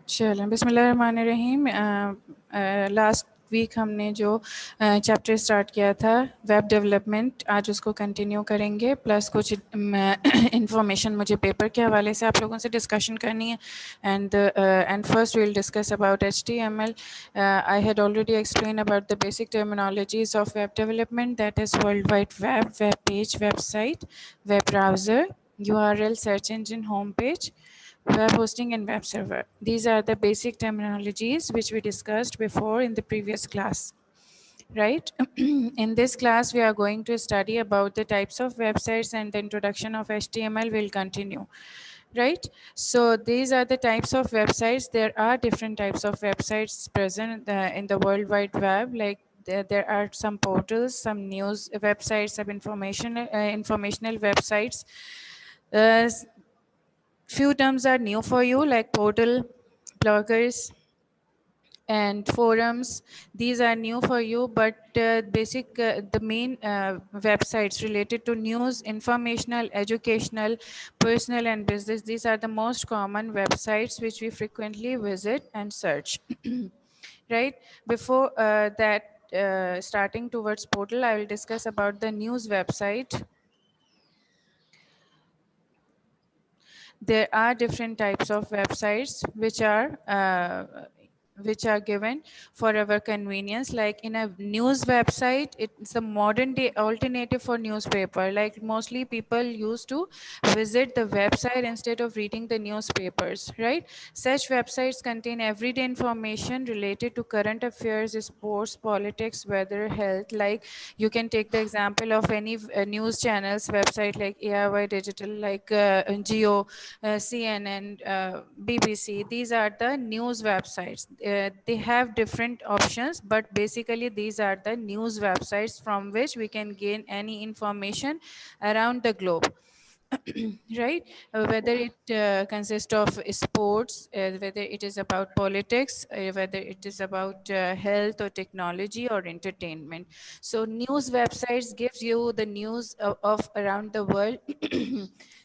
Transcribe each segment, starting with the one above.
चलो बिस्मिल्लाहिर्रहमानिर्रहीम। Last week हमने जो चैप्टर स्टार्ट किया था वेब डेवलपमेंट, आज उसको कंटिन्यू करेंगे। प्लस कुछ इंफॉर्मेशन मुझे पेपर के हवाले से आप लोगों से डिस्कशन करनी है। And first we'll discuss about HTML. I had already explained about the basic terminologies of web development, that is World Wide Web, web page, website, web browser, URL, search engine, home page, web hosting and web server. These are the basic terminologies which we discussed before in the previous class, right? In this class, we are going to study about the types of websites, and the introduction of HTML will continue, right? So these are the types of websites. There are different types of websites present in the World Wide Web, like there are some portals, some news websites, some informational websites. Uh, Few terms are new for you, like portal, bloggers, and forums. These are new for you, but the main websites related to news, informational, educational, personal, and business, these are the most common websites which we frequently visit and search. Right? Before starting towards portal, I will discuss about the news website. There are different types of websites which are given for our convenience. Like in a news website, it's a modern day alternative for newspaper. Like mostly people used to visit the website instead of reading the newspapers, right? Such websites contain everyday information related to current affairs, sports, politics, weather, health. Like you can take the example of any news channels website like ARY Digital, like Geo, CNN, BBC. These are the news websites. They have different options, but basically these are the news websites from which we can gain any information around the globe. Right? Whether it consists of sports, whether it is about politics, whether it is about health or technology or entertainment. So news websites gives you the news of around the world,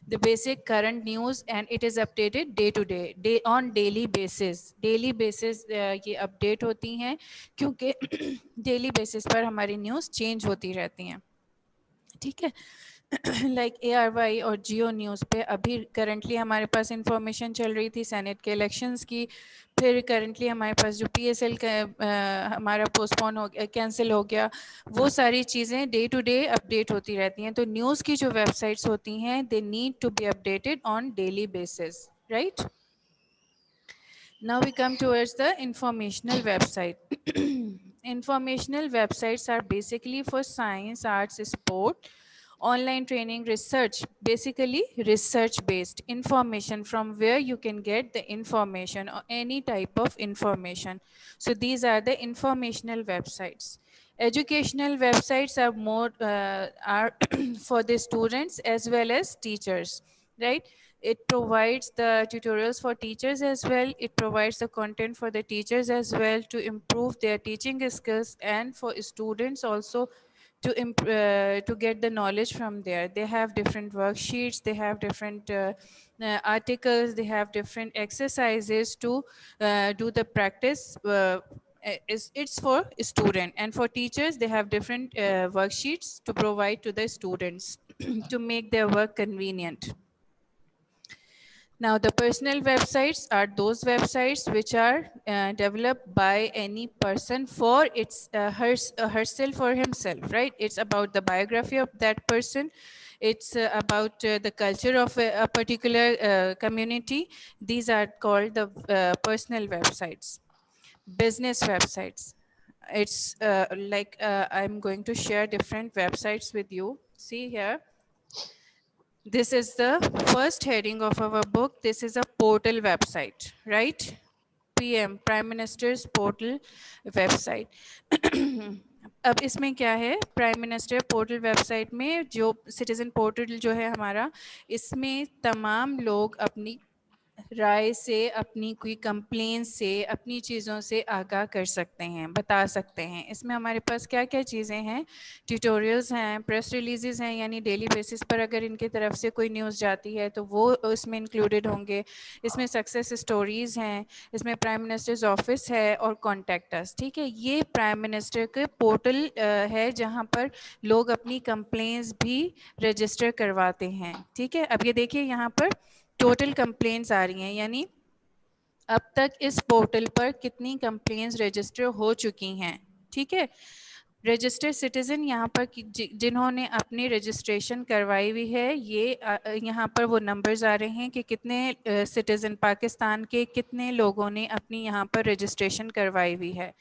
the basic current news, and it is updated day on daily basis. Daily basis ये update होती हैं, क्योंकि daily basis पर हमारी news change होती रहती हैं, ठीक है? लाइक ARY और जियो न्यूज़ पे अभी करंटली हमारे पास इंफॉर्मेशन चल रही थी सेनेट के इलेक्शंस की। फिर करंटली हमारे पास जो PSL का हमारा पोस्टपोन हो गया, कैंसिल हो गया, वो सारी चीज़ें डे टू डे अपडेट होती रहती हैं। तो न्यूज़ की जो वेबसाइट्स होती हैं, they need to be updated on daily basis, right? Now we come towards the informational website. Informational websites are basically for science, arts, sport, online training, research, basically research based information from where you can get the information or any type of information. So these are the informational websites. Educational websites are more are for the students as well as teachers, right? It provides the tutorials for teachers as well. It provides the content for the teachers as well to improve their teaching skills, and for students also to get the knowledge from there. They have different worksheets, they have different articles, they have different exercises to do the practice. It's for student, and for teachers they have different worksheets to provide to the students to make their work convenient. Now, the personal websites are those websites which are developed by any person for herself or himself, right? It's about the biography of that person. It's about the culture of a particular community. These are called the personal websites. Business websites. It's I'm going to share different websites with you. See here. This is the first heading of our book. This is a portal website, right? PM, Prime Minister's portal website. अब इसमें क्या है, prime minister portal website में जो citizen portal जो है हमारा, इसमें तमाम लोग अपनी राय से, अपनी कोई कंप्लेन से, अपनी चीज़ों से आगाह कर सकते हैं, बता सकते हैं। इसमें हमारे पास क्या क्या चीज़ें हैं, ट्यूटोरियल्स हैं, प्रेस रिलीजेस हैं, यानी डेली बेसिस पर अगर इनकी तरफ से कोई न्यूज़ जाती है तो वो इसमें इंक्लूडेड होंगे। इसमें सक्सेस स्टोरीज़ हैं, इसमें प्राइम मिनिस्टर्स ऑफिस है और कॉन्टैक्ट अस। ठीक है, ये प्राइम मिनिस्टर के पोर्टल है जहाँ पर लोग अपनी कंप्लेंट्स भी रजिस्टर करवाते हैं। ठीक है, अब ये देखिए यहाँ पर टोटल कंप्लेंट्स आ रही हैं, यानी अब तक इस पोर्टल पर कितनी कंप्लेंट्स रजिस्टर हो चुकी हैं। ठीक है, रजिस्टर्ड सिटीजन यहाँ पर जिन्होंने अपनी रजिस्ट्रेशन करवाई हुई है, ये यहाँ पर वो नंबर्स आ रहे हैं कि कितने सिटीजन पाकिस्तान के कितने लोगों ने अपनी यहाँ पर रजिस्ट्रेशन करवाई हुई है।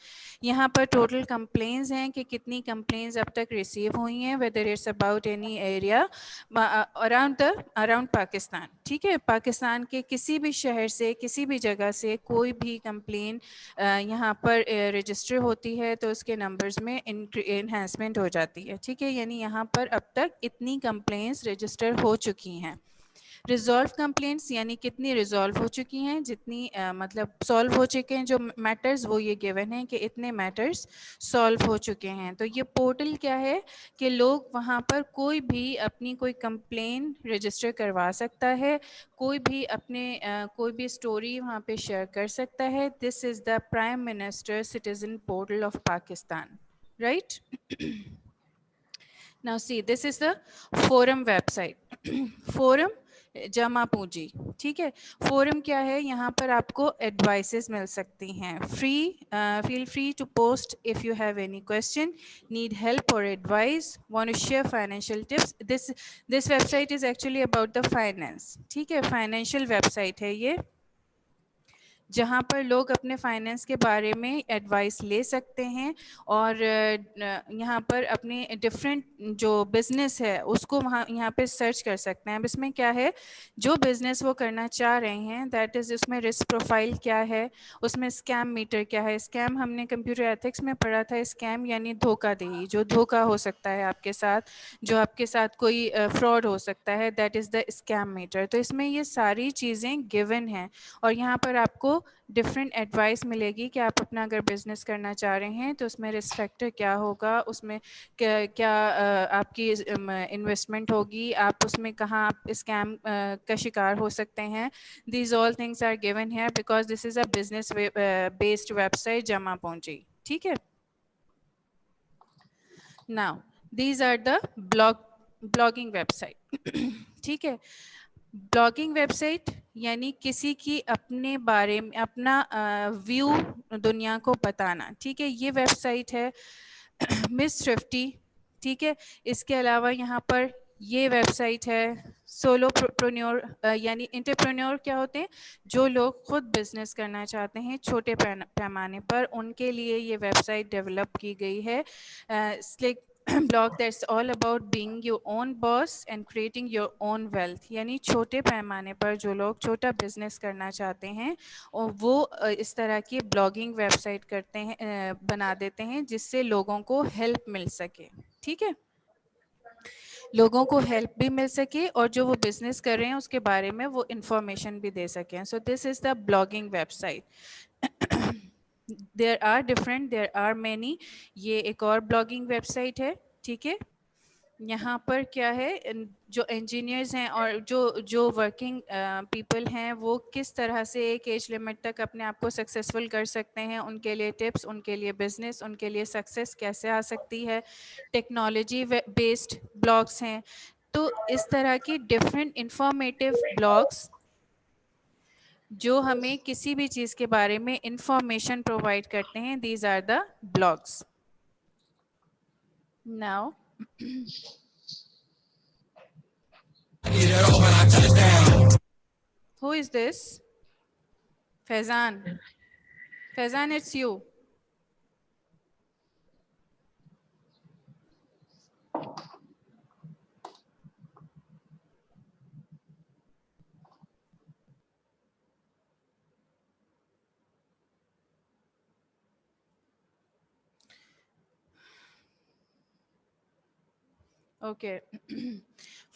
यहाँ पर टोटल कंप्लेंट्स हैं कि कितनी कंप्लेंट्स अब तक रिसीव हुई हैं, whether it's about any area around Pakistan. ठीक है, पाकिस्तान के किसी भी शहर से, किसी भी जगह से कोई भी कंप्लेन यहाँ पर रजिस्टर होती है तो उसके नंबर्स में इन्हेंसमेंट हो जाती है। ठीक है, यानी यहाँ पर अब तक इतनी कंप्लेंट्स रजिस्टर हो चुकी हैं। रिजॉल्व कंप्लेंट्स यानी कितनी रिजॉल्व हो चुकी हैं, जितनी मतलब सॉल्व हो चुके हैं जो मैटर्स, वो ये गिवन है कि इतने मैटर्स सॉल्व हो चुके हैं। तो ये पोर्टल क्या है कि लोग वहाँ पर कोई भी अपनी कोई कंप्लेन रजिस्टर करवा सकता है, कोई भी अपने कोई भी स्टोरी वहाँ पे शेयर कर सकता है। This is the prime minister citizen portal of Pakistan, right? Now see, this is the forum website. forum जमा पूंजी। ठीक है, फोरम क्या है, यहाँ पर आपको एडवाइसेस मिल सकती हैं free. Feel free to post if you have any question, need help और advice, want to share financial tips. This website is actually about the finance. ठीक है, फाइनेंशियल वेबसाइट है ये, जहाँ पर लोग अपने फाइनेंस के बारे में एडवाइस ले सकते हैं और यहाँ पर अपने डिफरेंट जो बिज़नेस है उसको वहाँ यहाँ पे सर्च कर सकते हैं। अब इसमें क्या है, जो बिज़नेस वो करना चाह रहे हैं, दैट इज़ उसमें रिस्क प्रोफाइल क्या है, उसमें स्कैम मीटर क्या है। स्कैम हमने कंप्यूटर एथिक्स में पढ़ा था, स्कैम यानी धोखाधड़ी, जो धोखा हो सकता है आपके साथ, जो आपके साथ कोई फ्रॉड हो सकता है, that is the scam meter. तो इसमें ये सारी चीज़ें गिवन हैं और यहाँ पर आपको डिफरेंट एडवाइस मिलेगी कि आप अपना अगर बिज़नेस करना चाह रहे हैं तो उसमें रिस्क फैक्टर क्या होगा, उसमें क्या क्या आपकी इन्वेस्टमेंट होगी, आप उसमें कहाँ आप स्कैम का शिकार हो सकते हैं। These all things are given here because this is a business based website जमा पूंजी। ठीक है, now these are the blogging website. ठीक है, ब्लॉगिंग वेबसाइट यानी किसी की अपने बारे में अपना व्यू दुनिया को बताना। ठीक है, ये वेबसाइट है मिस थ्रिफ्टी। ठीक है, इसके अलावा यहाँ पर ये वेबसाइट है सोलोप्रेन्योर, यानी इंटरप्रेन्योर क्या होते हैं, जो लोग खुद बिजनेस करना चाहते हैं छोटे पैमाने पर, उनके लिए ये वेबसाइट डेवलप की गई है। blog that's all about being your own boss and creating your own wealth, यानी छोटे पैमाने पर जो लोग छोटा बिजनेस करना चाहते हैं और वो इस तरह की ब्लॉगिंग वेबसाइट करते हैं, बना देते हैं जिससे लोगों को हेल्प मिल सके। ठीक है, लोगों को हेल्प भी मिल सके और जो वो बिजनेस कर रहे हैं उसके बारे में वो इंफॉर्मेशन भी दे सकें। So this is the blogging website. There are many. ये एक और ब्लॉगिंग वेबसाइट है। ठीक है, यहाँ पर क्या है, जो इंजीनियर्स हैं और जो जो वर्किंग पीपल हैं वो किस तरह से एक एज लिमिट तक अपने आप को सक्सेसफुल कर सकते हैं, उनके लिए टिप्स, उनके लिए बिजनेस, उनके लिए सक्सेस कैसे आ सकती है। टेक्नोलॉजी बेस्ड ब्लॉग्स हैं। तो इस तरह की डिफरेंट इंफॉर्मेटिव ब्लॉग्स जो हमें किसी भी चीज़ के बारे में इंफॉर्मेशन प्रोवाइड करते हैं, these are the blogs. Now who is this? Faizan. Faizan, it's you. Okay.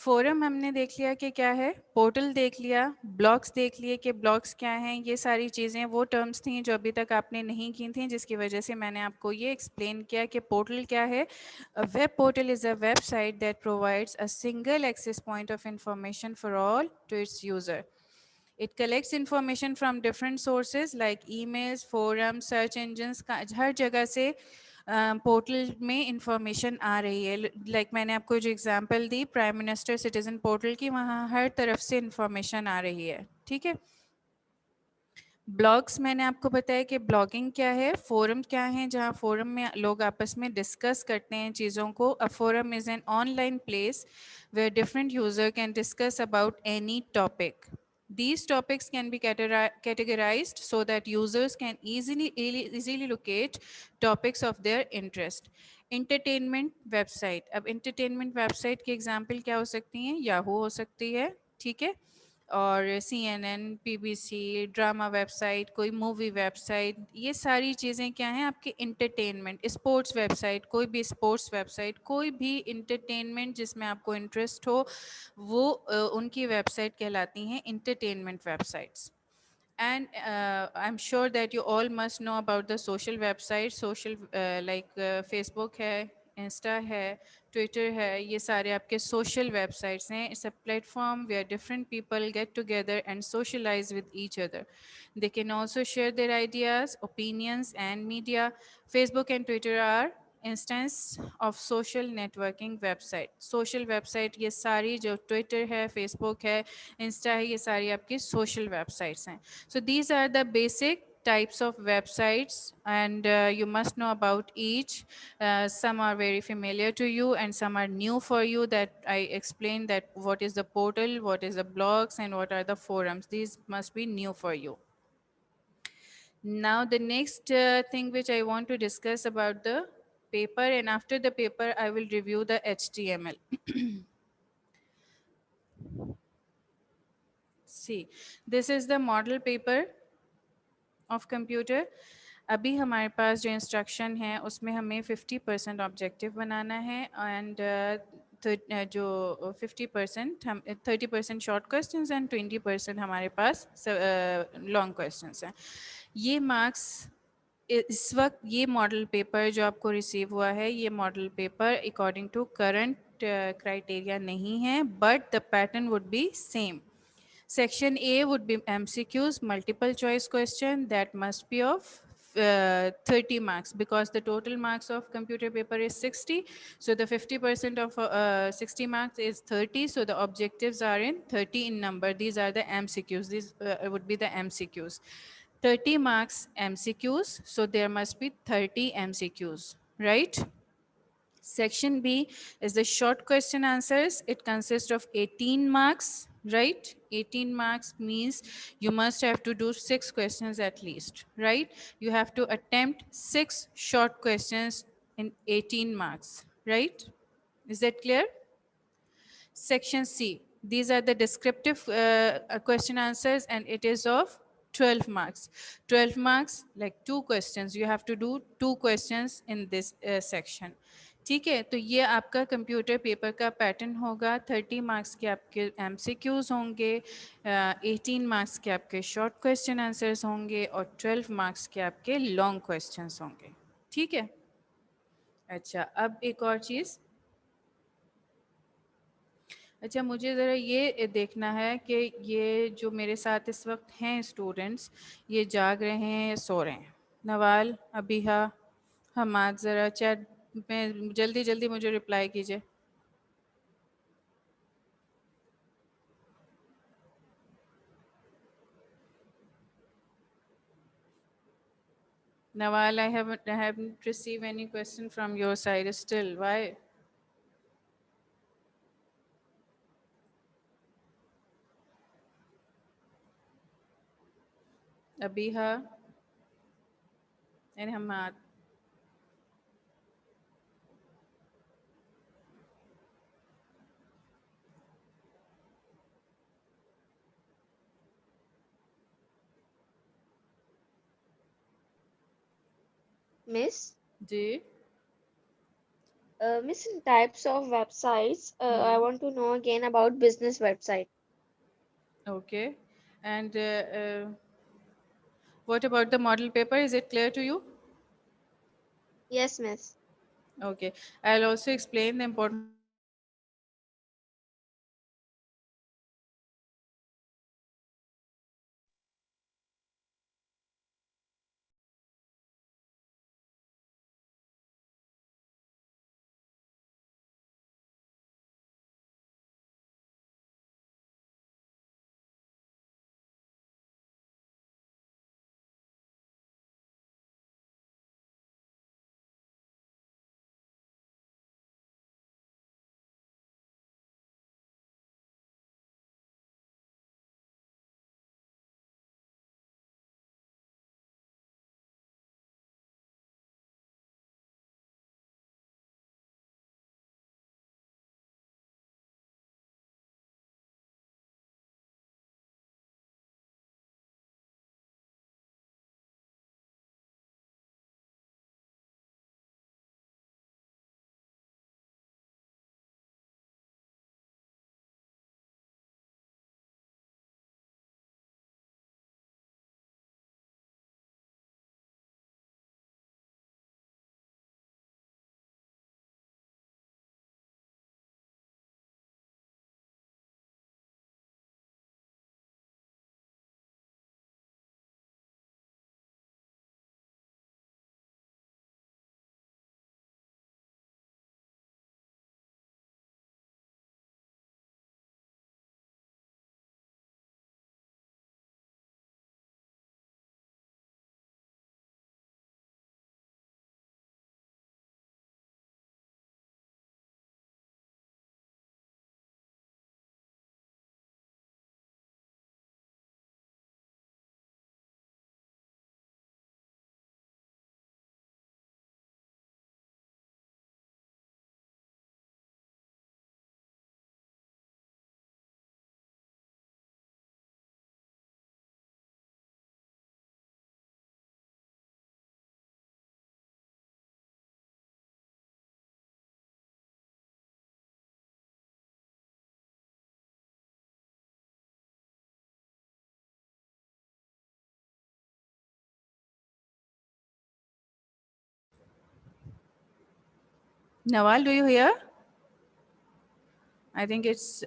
Forum हमने देख लिया कि क्या है, पोर्टल देख लिया, ब्लॉग्स देख लिए कि ब्लॉग्स क्या हैं। ये सारी चीज़ें वो टर्म्स थी जो अभी तक आपने नहीं की थी, जिसकी वजह से मैंने आपको ये एक्सप्लेन किया कि पोर्टल क्या है। A web portal is a website that provides a single access point of information for all to its user. It collects information from different sources like emails, forums, search engines. हर जगह से portal में information आ रही है। Like मैंने आपको जो example दी prime minister citizen portal की, वहाँ हर तरफ से इंफॉर्मेशन आ रही है। ठीक है। ब्लॉग्स मैंने आपको बताया कि ब्लॉगिंग क्या है, फोरम क्या है, जहाँ फोरम में लोग आपस में डिस्कस करते हैं चीज़ों को। A forum is an online place where different user can discuss about any topic. These topics can be categorized so that users can easily locate topics of their interest. Entertainment website. अब entertainment website की example क्या हो सकती हैं? Yahoo हो सकती है, ठीक है, और CNN, PBC, ड्रामा वेबसाइट, कोई मूवी वेबसाइट, ये सारी चीज़ें क्या हैं आपके इंटरटेनमेंट। स्पोर्ट्स वेबसाइट, कोई भी स्पोर्ट्स वेबसाइट, कोई भी इंटरटेनमेंट जिसमें आपको इंटरेस्ट हो, वो उनकी वेबसाइट कहलाती हैं entertainment websites. And I'm sure that you all must know about the social websites, social like Facebook है, Insta है, Twitter है, ये सारे आपके social websites हैं. It's a platform where different people get together and socialize with each other. They can also share their ideas, opinions, and media. Facebook and Twitter are instance of social networking website. Social website ये सारी जो Twitter है, Facebook है, Insta है, ये सारी आपकी social websites हैं. So these are the basic types of websites, and you must know about each. Some are very familiar to you and some are new for you, that I explained that what is the portal, what is the blogs, and what are the forums. These must be new for you. Now the next thing which I want to discuss about the paper, and after the paper I will review the HTML. See, this is the model paper of computer. अभी हमारे पास जो instruction है उसमें हमें 50% objective बनाना है, and जो 50% हम 30% short questions and 20% हमारे पास लॉन्ग क्वेश्चंस हैं. ये मार्क्स इस वक्त, ये मॉडल पेपर जो आपको रिसीव हुआ है, ये model paper according to current criteria नहीं है, but the pattern would be same. Section A would be MCQs, multiple choice question, that must be of 30 marks, because the total marks of computer paper is 60. So the 50% of 60 marks is 30. So the objectives are in 30 in number. These are the MCQs. These would be the MCQs. 30 marks MCQs. So there must be 30 MCQs, right? Section B is the short question answers. It consists of 18 marks, right? 18 marks means you must have to do 6 questions at least, right? You have to attempt 6 short questions in 18 marks, right? Is that clear? Section C, these are the descriptive question answers, and it is of 12 marks. 12 marks, like 2 questions. You have to do 2 questions in this section. ठीक है, तो ये आपका computer paper का pattern होगा. 30 marks के आपके MCQs होंगे, 18 मार्क्स के आपके शॉर्ट क्वेश्चन आंसर्स होंगे, और 12 मार्क्स के आपके लॉन्ग क्वेश्चंस होंगे. ठीक है. अच्छा, अब एक और चीज़. अच्छा, मुझे ज़रा ये देखना है कि ये जो मेरे साथ इस वक्त हैं स्टूडेंट्स, ये जाग रहे हैं या सो रहे हैं. नवाल, अबीहा, हमाद, ज़रा चैट में जल्दी जल्दी मुझे रिप्लाई कीजिए. Nawal, I haven't received any question from your side still. Why? Abiha and Hamad. Miss, ji. Miss, in types of websites, I want to know again about business website. Okay. And what about the model paper? Is it clear to you? Yes, miss. Okay. I'll also explain the importance of model paper in detail. Model paper is a paper that is used Nawal, do you hear? I think it's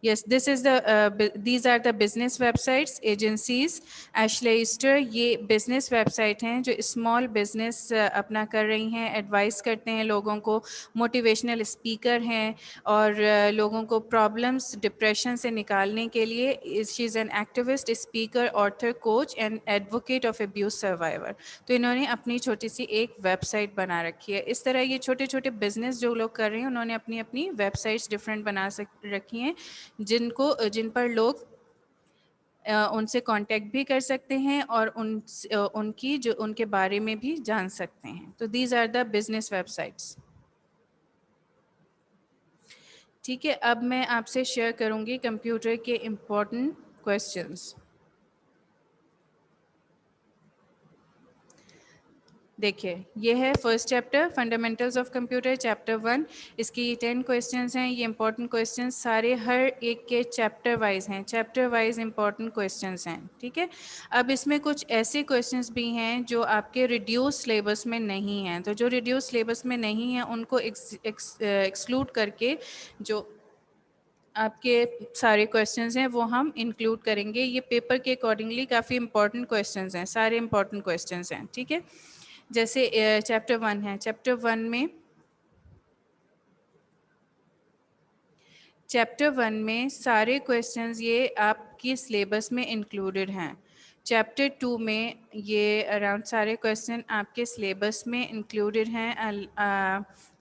yes, this is the these are the business websites, agencies. एशलेइस्टर ये business website हैं जो small business अपना कर रही हैं, advice करते हैं लोगों को, motivational speaker हैं और लोगों को problems, depression से निकालने के लिए she is an activist, speaker, author, coach and advocate of abuse survivor. तो इन्होंने अपनी छोटी सी एक website बना रखी है. इस तरह ये छोटे छोटे business जो लोग कर रहे हैं उन्होंने अपनी अपनी websites different बना रखी हैं जिन पर लोग उनसे कांटेक्ट भी कर सकते हैं और उनकी जो उनके बारे में भी जान सकते हैं. तो these are the business websites. ठीक है, अब मैं आपसे शेयर करूंगी कंप्यूटर के इम्पोर्टेंट क्वेश्चंस. देखिए, ये है first chapter fundamentals of computer chapter 1. इसकी 10 क्वेश्चंस हैं. ये इंपॉर्टेंट क्वेश्चंस सारे हर एक के चैप्टर वाइज हैं. चैप्टर वाइज इंपॉर्टेंट क्वेश्चंस हैं. ठीक है, अब इसमें कुछ ऐसे क्वेश्चंस भी हैं जो आपके रिड्यूस सिलेबस में नहीं हैं. तो जो रिड्यूस सिलेबस में नहीं है उनको एक्सक्लूड करके जो आपके सारे क्वेश्चंस हैं वो हम इंक्लूड करेंगे. ये पेपर के अकॉर्डिंगली काफ़ी इंपॉर्टेंट क्वेश्चंस हैं. सारे इंपॉर्टेंट क्वेश्चंस हैं. ठीक है, जैसे चैप्टर 1 है. चैप्टर वन में सारे क्वेश्चंस ये आपकी सिलेबस में इंक्लूडेड हैं. चैप्टर 2 में ये अराउंड सारे क्वेश्चन आपके सिलेबस में इंक्लूडेड हैं.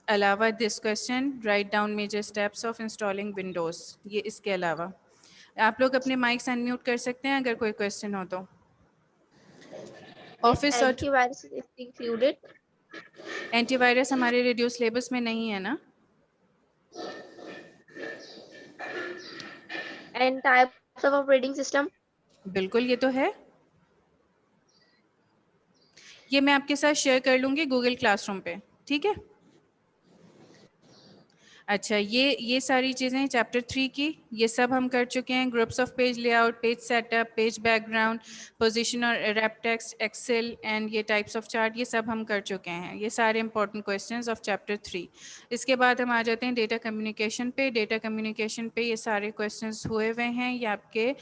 अलावा this question write down major steps of installing Windows. ये इसके अलावा आप लोग अपने माइक्स अनम्यूट कर सकते हैं अगर कोई क्वेश्चन हो तो. If ऑफिस और antivirus is included, एंटीवायरस हमारे रिड्यूस सिलेबस में नहीं है ना. and types of operating system. बिल्कुल ये तो है. ये मैं आपके साथ शेयर कर लूँगी गूगल क्लासरूम पे. ठीक है, अच्छा, ये सारी चीज़ें चैप्टर 3 की, ये सब हम कर चुके हैं। Groups of page layout, page setup, page background, position और रैप टेक्स्ट, एक्सेल एंड ये टाइप्स ऑफ चार्ट, ये सब हम कर चुके हैं। ये सारे इंपॉर्टेंट क्वेश्चंस ऑफ चैप्टर 3। इसके बाद हम आ जाते हैं डेटा कम्युनिकेशन पे। डेटा कम्युनिकेशन पे ये सारे क्वेश्चंस हुए हुए हैं, ये आपके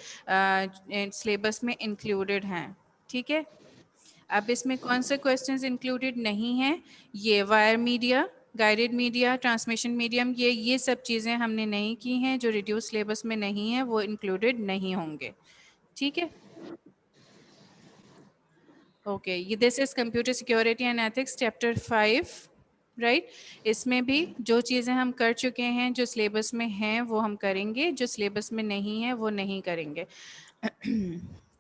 सिलेबस में इंक्लूडेड हैं, ठीक है। अब इसमें कौन से क्वेश्चंस इंक्लूडेड नहीं हैं? ये wire media, guided media, transmission medium, ये सब चीज़ें हमने नहीं की हैं, जो रिड्यूस सिलेबस में नहीं है, वो इंक्लूडेड नहीं होंगे, ठीक है। ओके, ये this is computer security and ethics chapter 5, right. इसमें भी जो चीज़ें हम कर चुके हैं, जो सिलेबस में हैं वो हम करेंगे, जो सिलेबस में नहीं है वो नहीं करेंगे।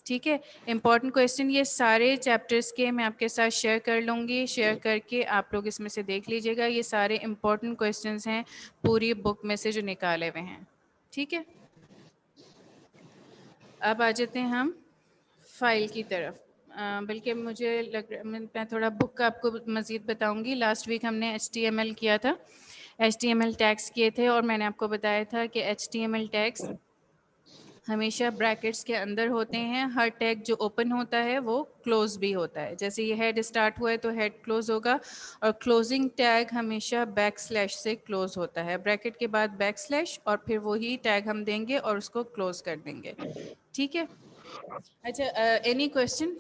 ठीक है। इम्पॉर्टेंट क्वेश्चन ये सारे चैप्टर्स के मैं आपके साथ शेयर कर लूँगी, शेयर करके आप लोग इसमें से देख लीजिएगा। ये सारे इम्पॉर्टेंट क्वेश्चंस हैं पूरी बुक में से जो निकाले हुए हैं, ठीक है। अब आ जाते हैं हम फाइल की तरफ। बल्कि मुझे लग रहा मैं थोड़ा बुक का आपको मज़ीद बताऊंगी। लास्ट वीक हमने HTML किया था, HTML टैग्स किए थे, और मैंने आपको बताया था कि HTML टैग्स हमेशा ब्रैकेट्स के अंदर होते हैं। हर टैग जो ओपन होता है वो क्लोज भी होता है। जैसे ये हेड स्टार्ट हुआ है तो हेड क्लोज होगा, और क्लोजिंग टैग हमेशा बैक स्लैश से क्लोज होता है। ब्रैकेट के बाद बैक स्लैश और फिर वही टैग हम देंगे और उसको क्लोज कर देंगे, ठीक है। अच्छा, एनी क्वेश्चन?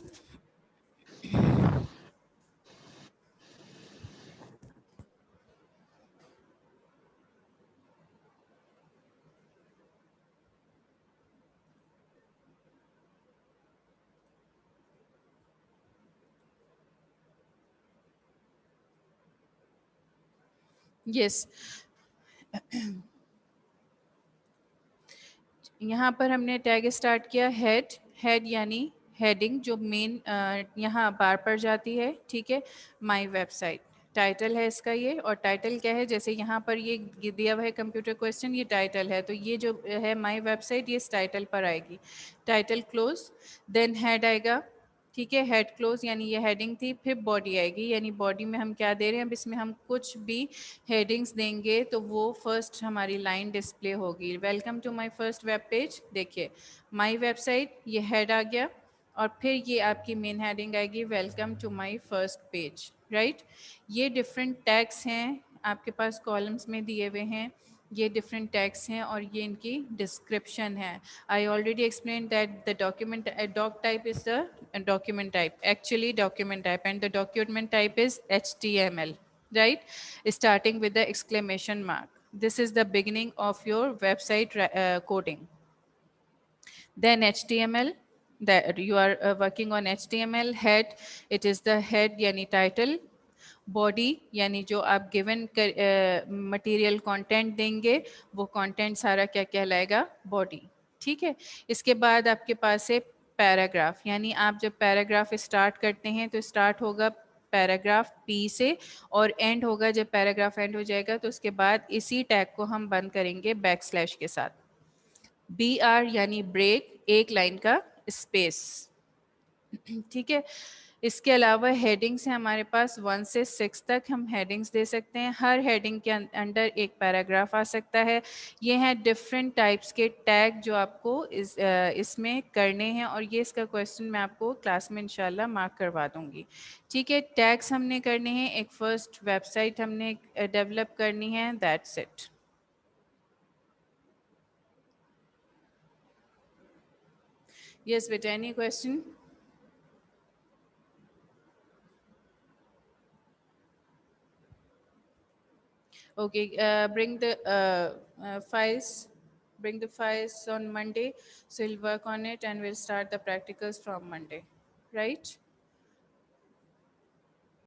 यस, यहाँ पर हमने टैग स्टार्ट किया हेड। हेड यानी हेडिंग जो मेन यहाँ बार पर जाती है, ठीक है। माय वेबसाइट टाइटल है इसका ये, और टाइटल क्या है, जैसे यहाँ पर ये दिया हुआ है कंप्यूटर क्वेश्चन, ये टाइटल है, तो ये जो है माय वेबसाइट ये इस टाइटल पर आएगी। टाइटल क्लोज, देन हेड आएगा, ठीक है। हेड क्लोज यानी ये हेडिंग थी, फिर बॉडी आएगी, यानी बॉडी में हम क्या दे रहे हैं। अब इसमें हम कुछ भी हेडिंग्स देंगे तो वो फर्स्ट हमारी लाइन डिस्प्ले होगी। Welcome to my first web page, देखिए माय वेबसाइट, ये हेड आ गया, और फिर ये आपकी मेन हेडिंग आएगी welcome to my first page, right. ये डिफरेंट टैग्स हैं आपके पास कॉलम्स में दिए हुए हैं, ये डिफरेंट टैग्स हैं, और ये इनकी डिस्क्रिप्शन है। I already explain that the document doc type is the document type, actually document type, and the document type is HTML, right? Starting with the exclamation mark. This is the beginning of your website coding. Then HTML, that you are working on HTML. Head, it is the head यानी title. Body यानी जो आप given material content देंगे वो content सारा क्या कहलाएगा, body, ठीक है। इसके बाद आपके पास है पैराग्राफ, यानी आप जब पैराग्राफ स्टार्ट करते हैं तो स्टार्ट होगा पैराग्राफ पी से, और एंड होगा जब पैराग्राफ एंड हो जाएगा तो उसके बाद इसी टैग को हम बंद करेंगे बैक स्लैश के साथ। BR यानी ब्रेक, एक लाइन का स्पेस, ठीक है। इसके अलावा हेडिंग्स हैं हमारे पास 1 से 6 तक हम हेडिंग्स दे सकते हैं। हर हेडिंग के अंडर एक पैराग्राफ आ सकता है। ये हैं डिफरेंट टाइप्स के टैग जो आपको इसमें करने हैं, और ये इसका क्वेश्चन मैं आपको क्लास में इंशाल्लाह मार्क करवा दूंगी, ठीक है। टैग्स हमने करने हैं, एक फर्स्ट वेबसाइट हमने डेवलप करनी है, दैट्स इट। यस बेटा, any question? Okay, files. Bring the files on Monday. So we'll work on it and we'll start the practicals from Monday, right?